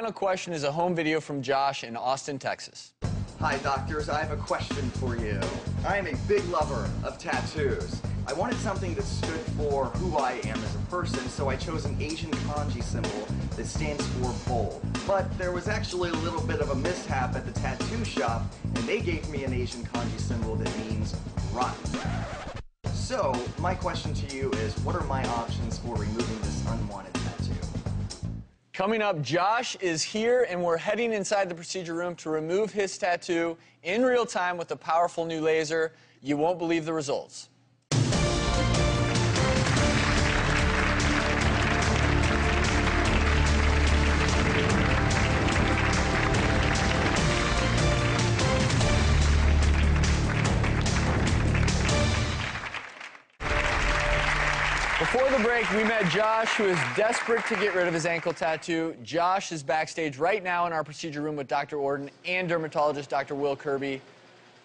final question is a home video from Josh in Austin, Texas. Hi, doctors. I have a question for you. I am a big lover of tattoos. I wanted something that stood for who I am as a person, so I chose an Asian kanji symbol that stands for bold. But there was actually a little bit of a mishap at the tattoo shop, and they gave me an Asian kanji symbol that means rotten. So, my question to you is, what are my options for removing this unwanted tattoo? Coming up, Josh is here, and we're heading inside the procedure room to remove his tattoo in real time with a powerful new laser. You won't believe the results. Before the break, we met Josh, who is desperate to get rid of his ankle tattoo. Josh is backstage right now in our procedure room with Dr. Orton and dermatologist Dr. Will Kirby.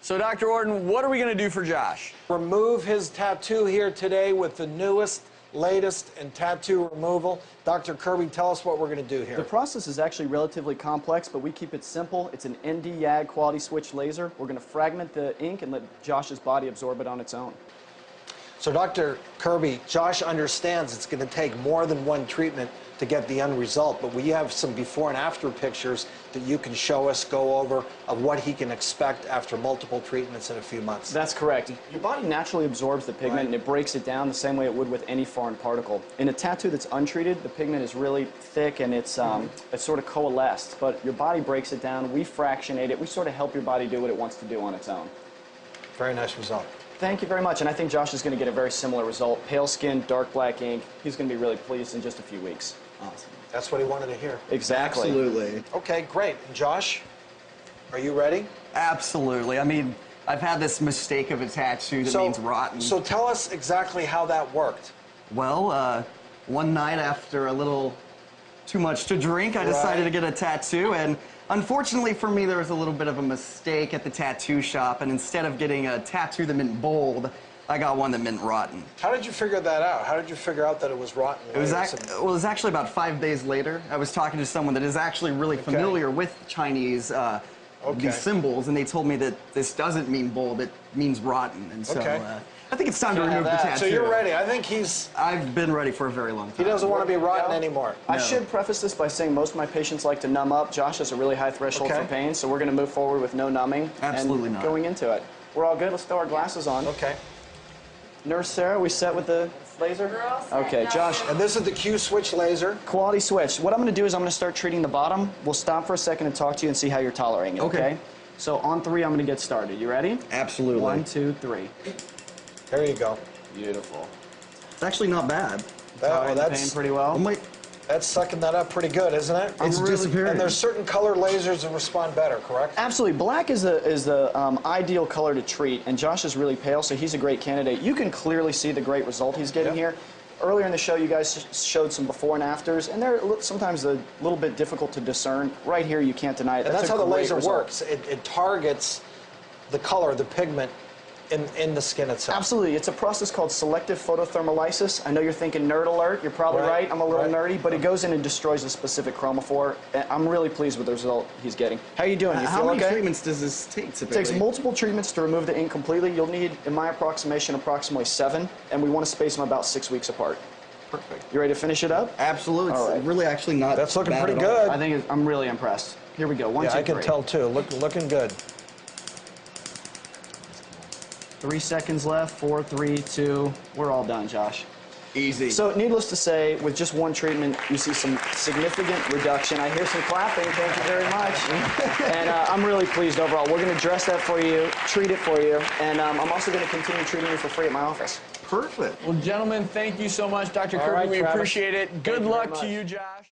So, Dr. Orton, what are we going to do for Josh? Remove his tattoo here today with the newest, latest in tattoo removal. Dr. Kirby, tell us what we're going to do here. The process is actually relatively complex, but we keep it simple. It's an ND-YAG quality switch laser. We're going to fragment the ink and let Josh's body absorb it on its own. So, Dr. Kirby, Josh understands it's going to take more than one treatment to get the end result, but we have some before and after pictures that you can show us, go over, of what he can expect after multiple treatments in a few months. That's correct. Your body naturally absorbs the pigment, and it breaks it down the same way it would with any foreign particle. In a tattoo that's untreated, the pigment is really thick and it's sort of coalesced, but your body breaks it down, we fractionate it, we sort of help your body do what it wants to do on its own. Very nice result. Thank you very much, and I think Josh is going to get a very similar result. Pale skin, dark black ink. He's going to be really pleased in just a few weeks. Awesome. That's what he wanted to hear. Exactly. Absolutely. Okay, great. And Josh, are you ready? Absolutely. I mean, I've had this mistake of a tattoo that means rotten. So tell us exactly how that worked. Well, one night after a little too much to drink, I decided to get a tattoo, and unfortunately for me, there was a little bit of a mistake at the tattoo shop, and instead of getting a tattoo that meant bold, I got one that meant rotten. How did you figure that out? How did you figure out that it was rotten? It was actually about 5 days later. I was talking to someone that is actually really familiar with Chinese these symbols, and they told me that this doesn't mean bold, it means rotten. And so I think it's time to remove the tattoo. So you're ready. I think I've been ready for a very long time. He doesn't want to be rotten anymore. I should preface this by saying most of my patients like to numb up. Josh has a really high threshold for pain, so we're going to move forward with no numbing. Absolutely not. Going into it. We're all good. Let's throw our glasses on. Okay. Nurse Sarah, we set with the laser? We're all set. Okay, Josh. And this is the Q-switch laser. Quality switch. What I'm going to do is I'm going to start treating the bottom. We'll stop for a second and talk to you and see how you're tolerating it, okay? So on 3, I'm going to get started. You ready? Absolutely. 1, 2, 3. There you go. Beautiful. It's actually not bad. That's pain pretty well. That's sucking that up pretty good, isn't it? It's disappearing. And there's certain color lasers that respond better, correct? Absolutely. Black is the ideal color to treat, and Josh is really pale, so he's a great candidate. You can clearly see the great result he's getting here. Earlier in the show, you guys showed some before and afters, and they're sometimes a little bit difficult to discern. Right here, you can't deny it. And that's how the laser works. It targets the color, the pigment, in the skin itself. Absolutely. It's a process called selective photothermolysis. I know you're thinking nerd alert. You're probably right. I'm a little nerdy, but it goes in and destroys a specific chromophore. I'm really pleased with the result he's getting. How are you doing? You feel How many treatments does this take typically? It takes multiple treatments to remove the ink completely. You'll need, in my approximation, approximately 7, and we want to space them about 6 weeks apart. Perfect. You ready to finish it up? Absolutely. It's really actually not That's looking bad pretty at all. good. I think I'm really impressed. Here we go. 1, 2, 3. I can tell too. Looking good. 3 seconds left. 4, 3, 2. We're all done, Josh. Easy. So, needless to say, with just one treatment, you see some significant reduction. I hear some clapping. Thank you very much. And I'm really pleased overall. We're going to dress that for you, treat it for you, and I'm also going to continue treating you for free at my office. Perfect. Well, gentlemen, thank you so much. Dr. Kirby, we appreciate it. Good luck to you, Josh.